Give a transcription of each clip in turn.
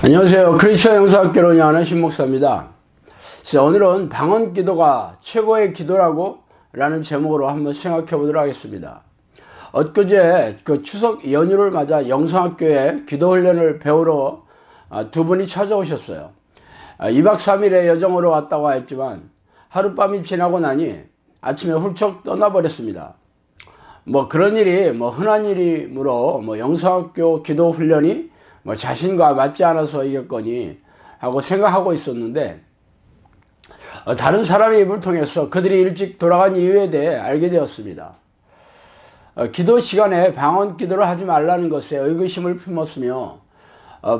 안녕하세요. 크리스천 영상학교를 운영하는 신목사입니다. 오늘은 방언 기도가 최고의 기도라고 라는 제목으로 한번 생각해 보도록 하겠습니다. 엊그제 추석 연휴를 맞아 영상학교에 기도 훈련을 배우러 두 분이 찾아오셨어요. 2박 3일의 여정으로 왔다고 했지만 하룻밤이 지나고 나니 아침에 훌쩍 떠나버렸습니다. 그런 일이 흔한 일이므로 영상학교 기도 훈련이 자신과 맞지 않아서이겠거니 하고 생각하고 있었는데, 다른 사람의 입을 통해서 그들이 일찍 돌아간 이유에 대해 알게 되었습니다. 기도 시간에 방언 기도를 하지 말라는 것에 의구심을 품었으며,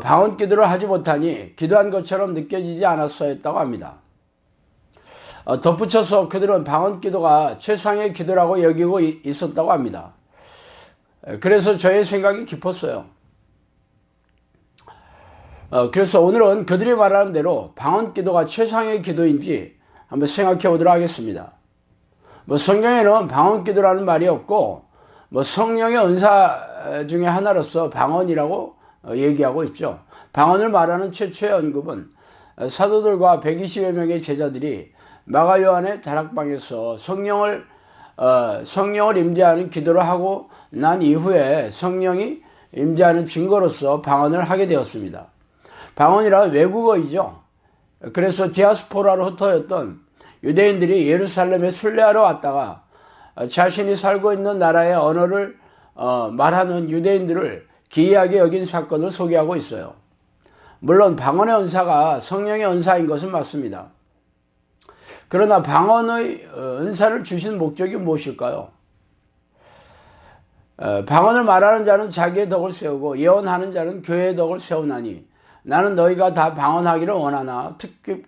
방언 기도를 하지 못하니 기도한 것처럼 느껴지지 않았어 했다고 합니다. 덧붙여서 그들은 방언 기도가 최상의 기도라고 여기고 있었다고 합니다. 그래서 저의 생각이 깊었어요. 그래서 오늘은 그들이 말하는 대로 방언 기도가 최상의 기도인지 한번 생각해 보도록 하겠습니다. 성경에는 방언 기도라는 말이 없고, 성령의 은사 중에 하나로서 방언이라고 얘기하고 있죠. 방언을 말하는 최초의 언급은 사도들과 120여 명의 제자들이 마가 요한의 다락방에서 성령을 임재하는 기도를 하고 난 이후에 성령이 임재하는 증거로서 방언을 하게 되었습니다. 방언이란 외국어이죠. 그래서 디아스포라로 흩어졌던 유대인들이 예루살렘에 순례하러 왔다가 자신이 살고 있는 나라의 언어를 말하는 유대인들을 기이하게 여긴 사건을 소개하고 있어요. 물론 방언의 은사가 성령의 은사인 것은 맞습니다. 그러나 방언의 은사를 주신 목적이 무엇일까요? 방언을 말하는 자는 자기의 덕을 세우고 예언하는 자는 교회의 덕을 세우나니 나는 너희가 다 방언하기를 원하나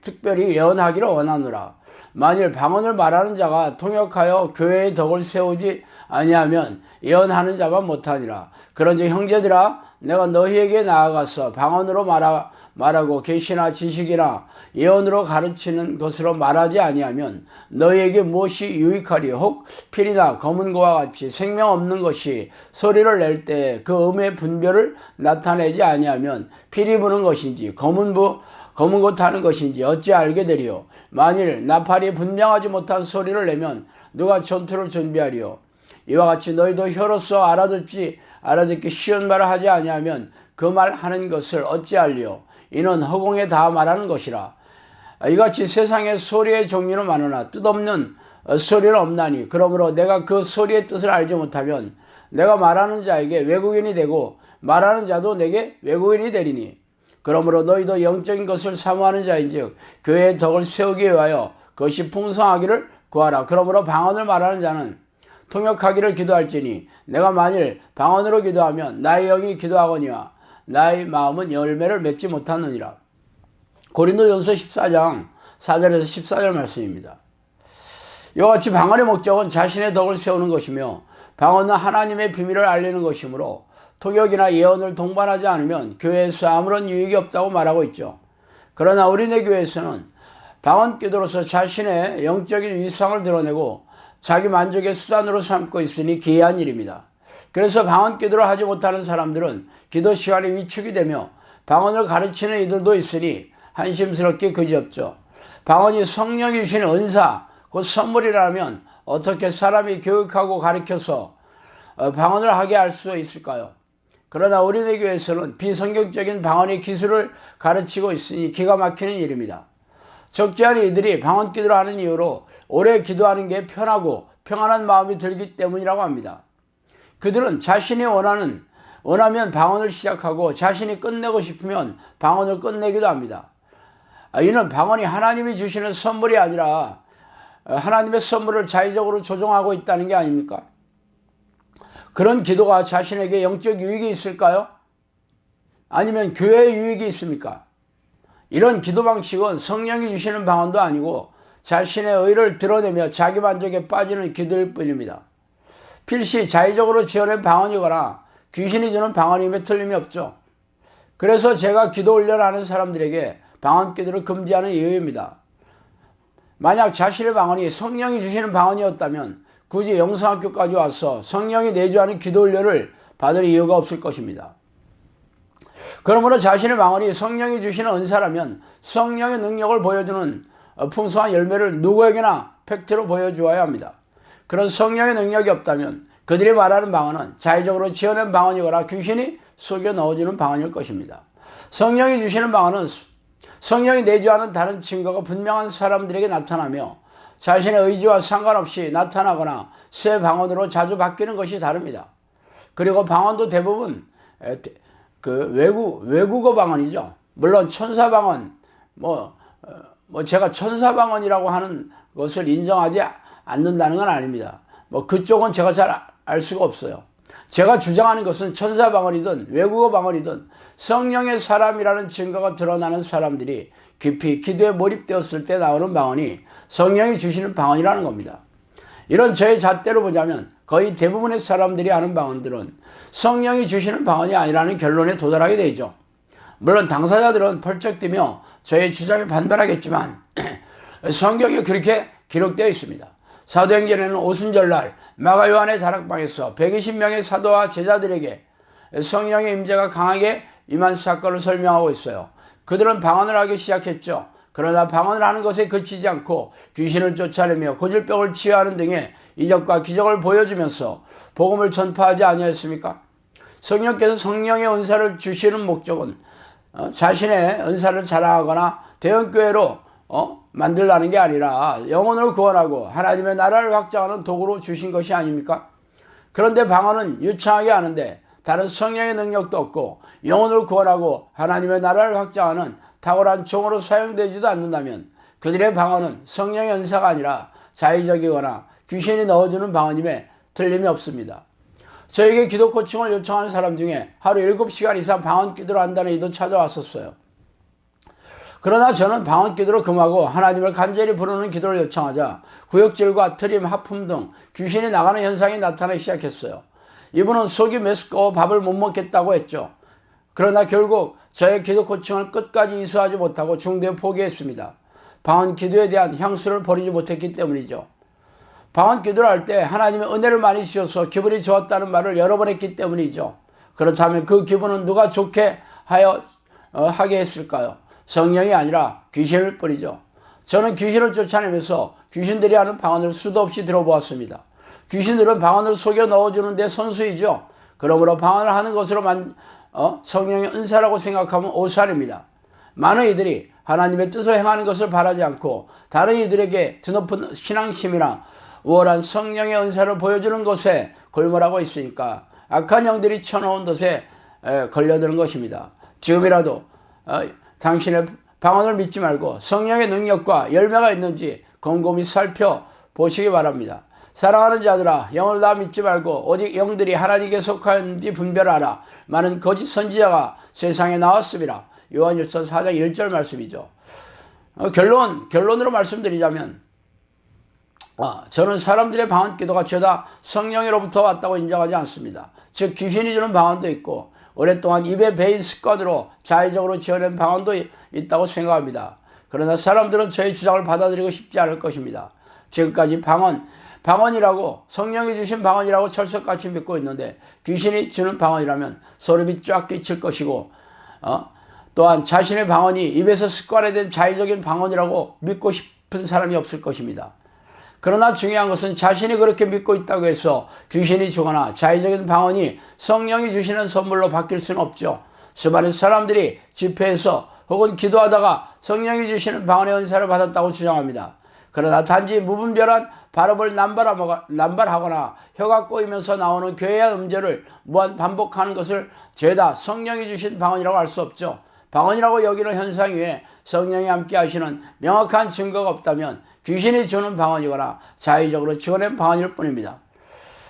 특별히 예언하기를 원하노라. 만일 방언을 말하는 자가 통역하여 교회의 덕을 세우지 아니하면 예언하는 자만 못하니라. 그런즉 형제들아, 내가 너희에게 나아가서 방언으로 말하고 계시나 지식이나 예언으로 가르치는 것으로 말하지 아니하면 너희에게 무엇이 유익하리? 혹 필이나 검은 고와 같이 생명 없는 것이 소리를 낼 때 그 음의 분별을 나타내지 아니하면 피리 부는 것인지 검은 고 타는 것인지 어찌 알게 되리요? 만일 나팔이 분명하지 못한 소리를 내면 누가 전투를 준비하리요? 이와 같이 너희도 혀로서 알아듣기 쉬운 말을 하지 아니하면 그 말 하는 것을 어찌 알리요? 이는 허공에 다 말하는 것이라. 이같이 세상에 소리의 종류는 많으나 뜻없는 소리는 없나니 그러므로 내가 그 소리의 뜻을 알지 못하면 내가 말하는 자에게 외국인이 되고 말하는 자도 내게 외국인이 되리니 그러므로 너희도 영적인 것을 사모하는 자인즉 교회의 덕을 세우기 위하여 그것이 풍성하기를 구하라. 그러므로 방언을 말하는 자는 통역하기를 기도할지니 내가 만일 방언으로 기도하면 나의 영이 기도하거니와 나의 마음은 열매를 맺지 못하느니라. 고린도전서 14장 4절에서 14절 말씀입니다. 이와 같이 방언의 목적은 자신의 덕을 세우는 것이며 방언은 하나님의 비밀을 알리는 것이므로 통역이나 예언을 동반하지 않으면 교회에서 아무런 유익이 없다고 말하고 있죠. 그러나 우리네 교회에서는 방언 기도로서 자신의 영적인 위상을 드러내고 자기 만족의 수단으로 삼고 있으니 기이한 일입니다. 그래서 방언 기도를 하지 못하는 사람들은 기도 시간에 위축이 되며 방언을 가르치는 이들도 있으니 한심스럽게 그지없죠. 방언이 성령이 주시는 은사, 곧 선물이라면 어떻게 사람이 교육하고 가르쳐서 방언을 하게 할 수 있을까요? 그러나 우리네 교회에서는 비성경적인 방언의 기술을 가르치고 있으니 기가 막히는 일입니다. 적지 않은 이들이 방언 기도를 하는 이유로 오래 기도하는 게 편하고 평안한 마음이 들기 때문이라고 합니다. 그들은 자신이 원하면 방언을 시작하고 자신이 끝내고 싶으면 방언을 끝내기도 합니다. 이는 방언이 하나님이 주시는 선물이 아니라 하나님의 선물을 자의적으로 조종하고 있다는 게 아닙니까? 그런 기도가 자신에게 영적 유익이 있을까요? 아니면 교회의 유익이 있습니까? 이런 기도 방식은 성령이 주시는 방언도 아니고 자신의 의를 드러내며 자기 만족에 빠지는 기도일 뿐입니다. 필시 자의적으로 지어낸 방언이거나 귀신이 주는 방언임에 틀림이 없죠. 그래서 제가 기도 훈련하는 사람들에게 방언 기도를 금지하는 이유입니다. 만약 자신의 방언이 성령이 주시는 방언이었다면 굳이 영성학교까지 와서 성령이 내주하는 기도 훈련을 받을 이유가 없을 것입니다. 그러므로 자신의 방언이 성령이 주시는 은사라면 성령의 능력을 보여주는 풍성한 열매를 누구에게나 팩트로 보여주어야 합니다. 그런 성령의 능력이 없다면 그들이 말하는 방언은 자의적으로 지어낸 방언이거나 귀신이 속여 넣어주는 방언일 것입니다. 성령이 주시는 방언은 성령이 내주하는 다른 증거가 분명한 사람들에게 나타나며 자신의 의지와 상관없이 나타나거나 새 방언으로 자주 바뀌는 것이 다릅니다. 그리고 방언도 대부분 외국어 방언이죠. 물론 천사 방언, 제가 천사 방언이라고 하는 것을 인정하지 않는다는 건 아닙니다. 그쪽은 제가 잘 알 수가 없어요. 제가 주장하는 것은 천사 방언이든 외국어 방언이든 성령의 사람이라는 증거가 드러나는 사람들이 깊이 기도에 몰입되었을 때 나오는 방언이 성령이 주시는 방언이라는 겁니다. 이런 저의 잣대로 보자면 거의 대부분의 사람들이 하는 방언들은 성령이 주시는 방언이 아니라는 결론에 도달하게 되죠. 물론 당사자들은 펄쩍 뛰며 저의 주장에 반발하겠지만 성경에 그렇게 기록되어 있습니다. 사도행전에는 오순절날 마가 요한의 다락방에서 120명의 사도와 제자들에게 성령의 임재가 강하게 임한 사건을 설명하고 있어요. 그들은 방언을 하기 시작했죠. 그러나 방언을 하는 것에 그치지 않고 귀신을 쫓아내며 고질병을 치유하는 등의 이적과 기적을 보여주면서 복음을 전파하지 아니하였습니까? 성령께서 성령의 은사를 주시는 목적은 자신의 은사를 자랑하거나 대형교회로 만들라는 게 아니라 영혼을 구원하고 하나님의 나라를 확장하는 도구로 주신 것이 아닙니까? 그런데 방언은 유창하게 하는데 다른 성령의 능력도 없고 영혼을 구원하고 하나님의 나라를 확장하는 탁월한 종으로 사용되지도 않는다면 그들의 방언은 성령의 은사가 아니라 자의적이거나 귀신이 넣어주는 방언임에 틀림이 없습니다. 저에게 기도 코칭을 요청하는 사람 중에 하루 7시간 이상 방언 기도를 한다는 이도 찾아왔었어요. 그러나 저는 방언 기도를 금하고 하나님을 간절히 부르는 기도를 요청하자 구역질과 트림, 하품 등 귀신이 나가는 현상이 나타나기 시작했어요. 이분은 속이 메스꺼워 밥을 못 먹겠다고 했죠. 그러나 결국 저의 기도 코칭을 끝까지 이수하지 못하고 중도에 포기했습니다. 방언 기도에 대한 향수를 버리지 못했기 때문이죠. 방언 기도를 할 때 하나님의 은혜를 많이 주셔서 기분이 좋았다는 말을 여러 번 했기 때문이죠. 그렇다면 그 기분은 누가 좋게 하게 했을까요? 성령이 아니라 귀신일 뿐이죠. 저는 귀신을 쫓아내면서 귀신들이 하는 방언을 수도 없이 들어보았습니다. 귀신들은 방언을 속여 넣어주는 데 선수이죠. 그러므로 방언을 하는 것으로 성령의 은사라고 생각하면 오산입니다. 많은 이들이 하나님의 뜻을 행하는 것을 바라지 않고 다른 이들에게 드높은 신앙심이나 우월한 성령의 은사를 보여주는 것에 골몰하고 있으니까 악한 영들이 쳐놓은 것에 걸려드는 것입니다. 지금이라도 당신의 방언을 믿지 말고 성령의 능력과 열매가 있는지 곰곰이 살펴보시기 바랍니다. 사랑하는 자들아, 영을 다 믿지 말고 오직 영들이 하나님께 속하였는지 분별하라. 많은 거짓 선지자가 세상에 나왔습니다. 요한일서 4장 1절 말씀이죠. 결론으로 말씀드리자면 저는 사람들의 방언 기도가 죄다 성령으로부터 왔다고 인정하지 않습니다. 즉 귀신이 주는 방언도 있고 오랫동안 입에 배인 습관으로 자의적으로 지어낸 방언도 있다고 생각합니다. 그러나 사람들은 저의 주장을 받아들이고 싶지 않을 것입니다. 지금까지 방언이라고 성령이 주신 방언이라고 철석같이 믿고 있는데 귀신이 주는 방언이라면 소름이 쫙 끼칠 것이고 또한 자신의 방언이 입에서 습관화된 자의적인 방언이라고 믿고 싶은 사람이 없을 것입니다. 그러나 중요한 것은 자신이 그렇게 믿고 있다고 해서 귀신이 주거나 자의적인 방언이 성령이 주시는 선물로 바뀔 수는 없죠. 수많은 사람들이 집회에서 혹은 기도하다가 성령이 주시는 방언의 은사를 받았다고 주장합니다. 그러나 단지 무분별한 발음을 남발하거나 혀가 꼬이면서 나오는 괴이한 음절을 무한 반복하는 것을 죄다 성령이 주신 방언이라고 할 수 없죠. 방언이라고 여기는 현상 위에 성령이 함께 하시는 명확한 증거가 없다면 귀신이 주는 방언이거나 자의적으로 지어낸 방언일 뿐입니다.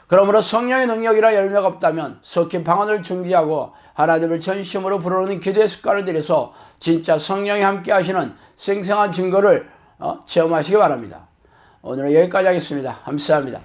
그러므로 성령의 능력이라 열매가 없다면 속히 방언을 중지하고 하나님을 전심으로 부르는 기도의 습관을 들여서 진짜 성령이 함께 하시는 생생한 증거를 체험하시기 바랍니다. 오늘은 여기까지 하겠습니다. 감사합니다.